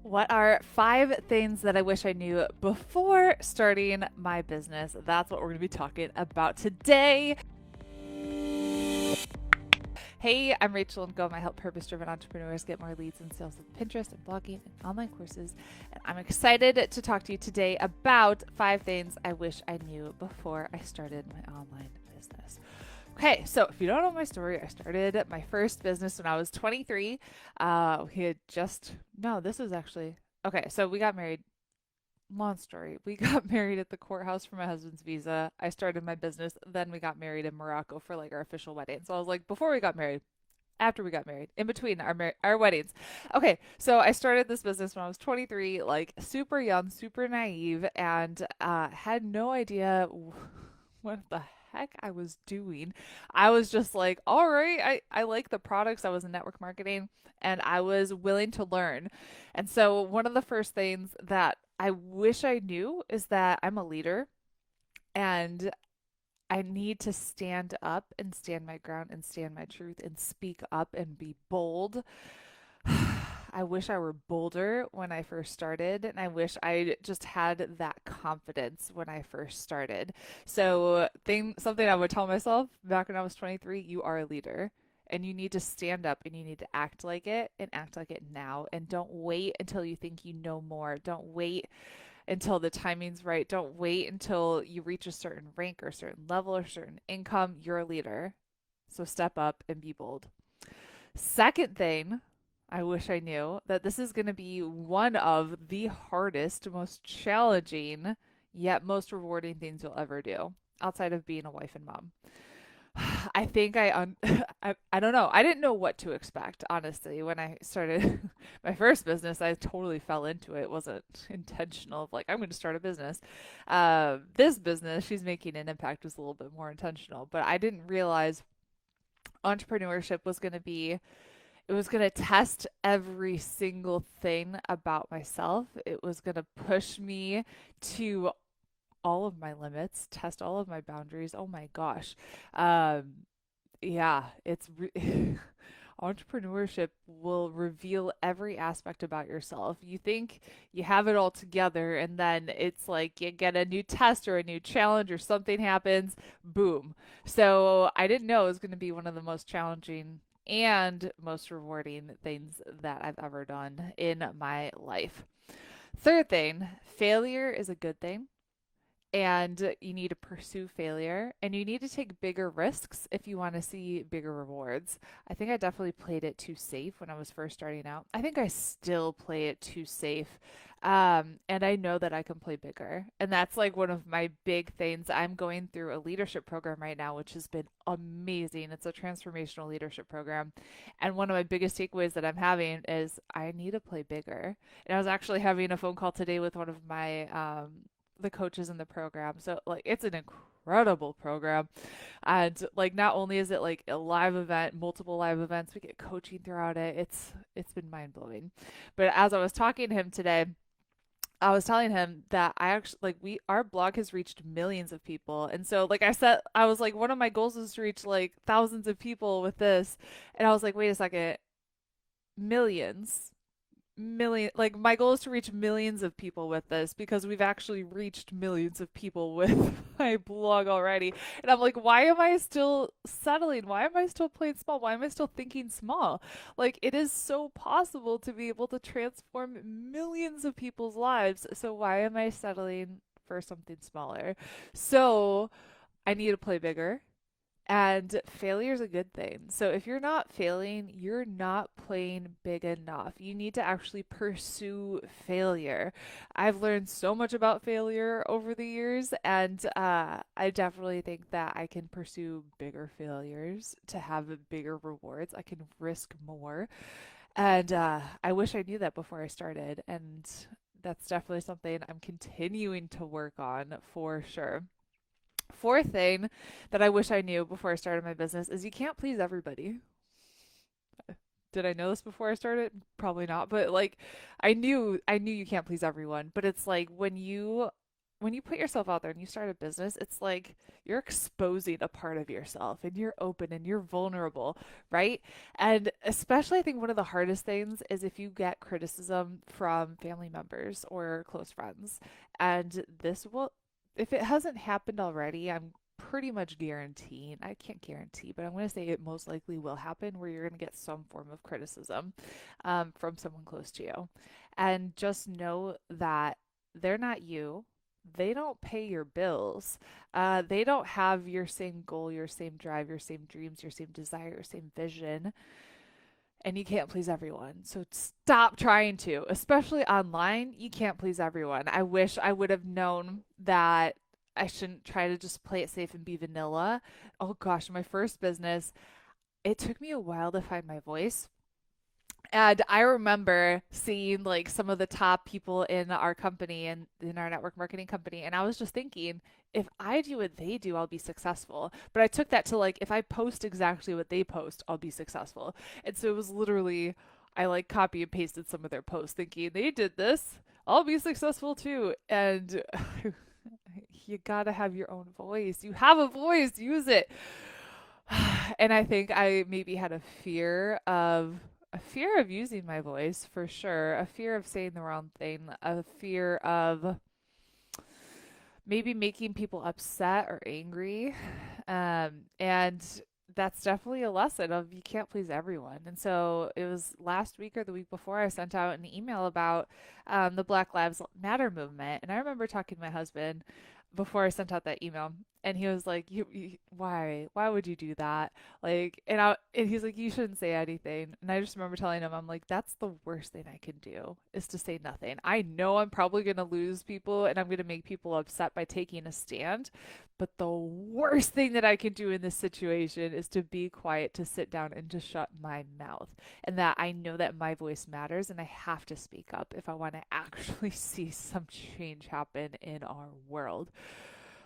What are 5 things that I wish I knew before starting my business? That's what we're going to be talking about today. Hey, I'm Rachel and Ngom. I help purpose-driven entrepreneurs get more leads and sales with Pinterest and blogging and online courses. And I'm excited to talk to you today about 5 things I wish I knew before I started my online business. Okay, so if you don't know my story, I started my first business when I was 23. We had just, no, this was actually, okay, so we got married. Long story. We got married at the courthouse for my husband's visa. I started my business. Then we got married in Morocco for like our official wedding. So I was like, before we got married, after we got married, in between our weddings. Okay, so I started this business when I was 23, like super young, super naive, and had no idea what the heck I was doing. I was just like, all right, I like the products. I was in network marketing and I was willing to learn. And so one of the first things that I wish I knew is that I'm a leader and I need to stand up and stand my ground and stand my truth and speak up and be bold. I wish I were bolder when I first started, and I wish I just had that confidence when I first started. So, something I would tell myself back when I was 23, you are a leader. And you need to stand up and you need to act like it and act like it now. And don't wait until you think you know more. Don't wait until the timing's right. Don't wait until you reach a certain rank or certain level or certain income. You're a leader. So step up and be bold. Second thing, I wish I knew that this is going to be one of the hardest, most challenging, yet most rewarding things you'll ever do outside of being a wife and mom. I think I don't know. I didn't know what to expect, honestly. When I started my first business, I totally fell into it. It wasn't intentional of like, I'm going to start a business. This business, she's making an impact, was a little bit more intentional, but I didn't realize entrepreneurship was going to be, it was going to test every single thing about myself. It was going to push me to all of my limits, test all of my boundaries. Oh my gosh. Um, yeah, entrepreneurship will reveal every aspect about yourself. You think you have it all together, and then it's like you get a new test or a new challenge or something happens, boom. So I didn't know it was going to be one of the most challenging and most rewarding things that I've ever done in my life. Third thing, failure is a good thing and you need to pursue failure and you need to take bigger risks if you want to see bigger rewards. I think I definitely played it too safe when I was first starting out. I think I still play it too safe. And I know that I can play bigger. And that's like one of my big things. I'm going through a leadership program right now, which has been amazing. It's a transformational leadership program. And one of my biggest takeaways that I'm having is I need to play bigger. And I was actually having a phone call today with one of my the coaches in the program. So like it's an incredible program. And like not only is it like a live event, multiple live events, we get coaching throughout it. It's been mind-blowing. But as I was talking to him today, I was telling him that I actually like we our blog has reached millions of people. And so like I said, I was like one of my goals is to reach like thousands of people with this. And I was like, wait a second, millions like my goal is to reach millions of people with this because we've actually reached millions of people with my blog already. And I'm like, why am I still settling? Why am I still playing small? Why am I still thinking small? Like it is so possible to be able to transform millions of people's lives. So why am I settling for something smaller? So I need to play bigger. And failure is a good thing. So if you're not failing, you're not playing big enough. You need to actually pursue failure. I've learned so much about failure over the years, and I definitely think that I can pursue bigger failures to have bigger rewards. I can risk more. And I wish I knew that before I started. And that's definitely something I'm continuing to work on for sure. Fourth thing that I wish I knew before I started my business is you can't please everybody. Did I know this before I started? Probably not, but like I knew you can't please everyone, but it's like when you put yourself out there and you start a business, it's like you're exposing a part of yourself and you're open and you're vulnerable, right? And especially, I think one of the hardest things is if you get criticism from family members or close friends. And this will, if it hasn't happened already, I'm pretty much guaranteeing, I can't guarantee, but I'm going to say it most likely will happen where you're going to get some form of criticism from someone close to you. And just know that they're not you. They don't pay your bills. They don't have your same goal, your same drive, your same dreams, your same desire, your same vision. And you can't please everyone. So stop trying to, especially online. You can't please everyone. I wish I would have known that I shouldn't try to just play it safe and be vanilla. Oh gosh, my first business, it took me a while to find my voice. And I remember seeing like some of the top people in our company and in our network marketing company. And I was just thinking, if I do what they do, I'll be successful. But I took that to like, if I post exactly what they post, I'll be successful. And so it was literally, I like copy and pasted some of their posts thinking they did this. I'll be successful too. And you gotta have your own voice. You have a voice, use it. And I think I maybe had a fear of using my voice for sure, a fear of saying the wrong thing, a fear of maybe making people upset or angry. And that's definitely a lesson of you can't please everyone. And so it was last week or the week before I sent out an email about the Black Lives Matter movement. And I remember talking to my husband before I sent out that email, and he was like, why would you do that?" Like, and he's like, "You shouldn't say anything." And I just remember telling him, I'm like, "That's the worst thing I can do is to say nothing. I know I'm probably gonna lose people and I'm gonna make people upset by taking a stand, but the worst thing that I can do in this situation is to be quiet, to sit down, and to shut my mouth. And that I know that my voice matters and I have to speak up if I want to actually see some change happen in our world."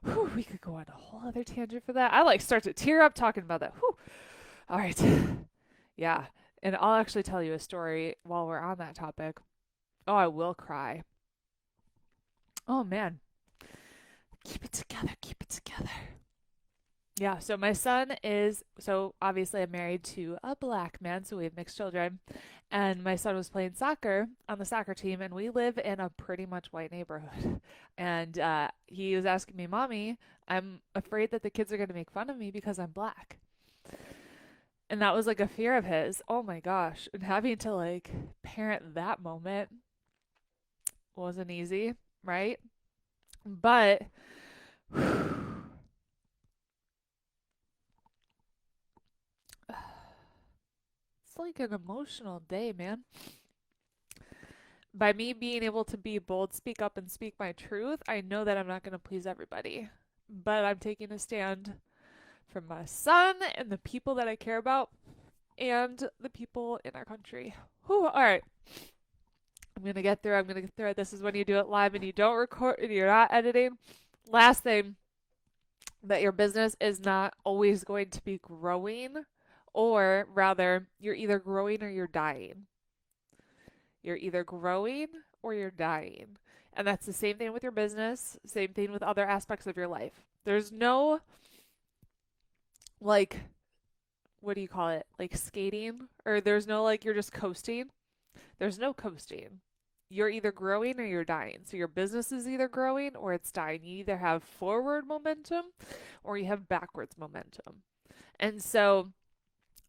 Whew, we could go on a whole other tangent for that. I like start to tear up talking about that. Whew. All right. Yeah. And I'll actually tell you a story while we're on that topic. Oh, I will cry. Oh, man. Keep it together. Keep it together. Yeah, so my son is, so obviously I'm married to a black man, so we have mixed children. And my son was playing soccer on the soccer team, and we live in a pretty much white neighborhood. And he was asking me, "Mommy, I'm afraid that the kids are going to make fun of me because I'm black." And that was like a fear of his. Oh my gosh. And having to like parent that moment wasn't easy, right? But it's like an emotional day, man. By me being able to be bold, speak up, and speak my truth, I know that I'm not going to please everybody. But I'm taking a stand for my son and the people that I care about and the people in our country. Whew, all right. I'm going to get through. I'm going to get through it. This is when you do it live and you don't record and you're not editing. Last thing, that your business is not always going to be growing, or rather, you're either growing or you're dying. You're either growing or you're dying. And that's the same thing with your business, same thing with other aspects of your life. There's no, like, what do you call it? Like skating? Or there's no, like, you're just coasting. There's no coasting. You're either growing or you're dying. So your business is either growing or it's dying. You either have forward momentum or you have backwards momentum. And so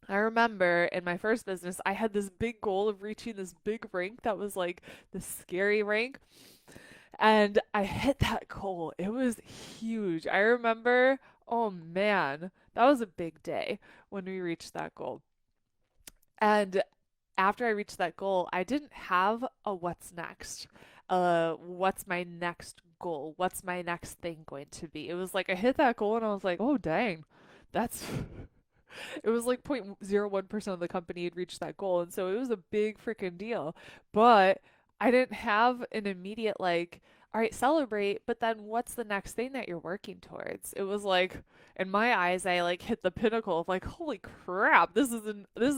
I remember in my first business, I had this big goal of reaching this big rank that was like the scary rank. And I hit that goal. It was huge. I remember, oh man, that was a big day when we reached that goal. And after I reached that goal, I didn't have a what's next. What's my next goal? What's my next thing going to be? It was like I hit that goal and I was like, oh dang, that's it was like 0.01% of the company had reached that goal. And so it was a big freaking deal. But I didn't have an immediate, like, all right, celebrate, but then what's the next thing that you're working towards? It was like, in my eyes, I like hit the pinnacle of like, holy crap, this is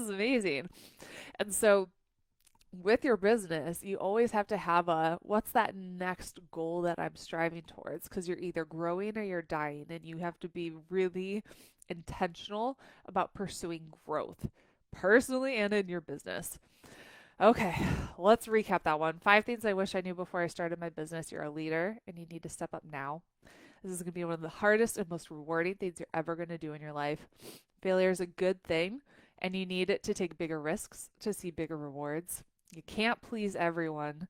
amazing. And so with your business, you always have to have what's that next goal that I'm striving towards? Because you're either growing or you're dying, and you have to be really intentional about pursuing growth personally and in your business. Okay, let's recap that one. 5 things I wish I knew before I started my business. You're a leader and you need to step up now. This is going to be one of the hardest and most rewarding things you're ever going to do in your life. Failure is a good thing, and you need it to take bigger risks to see bigger rewards. You can't please everyone,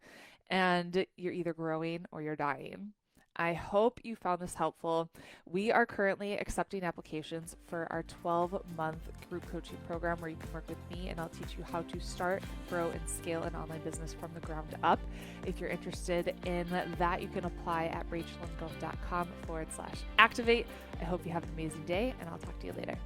and you're either growing or you're dying. I hope you found this helpful. We are currently accepting applications for our 12-month group coaching program where you can work with me and I'll teach you how to start, grow, and scale an online business from the ground up. If you're interested in that, you can apply at rachelandgom.com/activate. I hope you have an amazing day, and I'll talk to you later.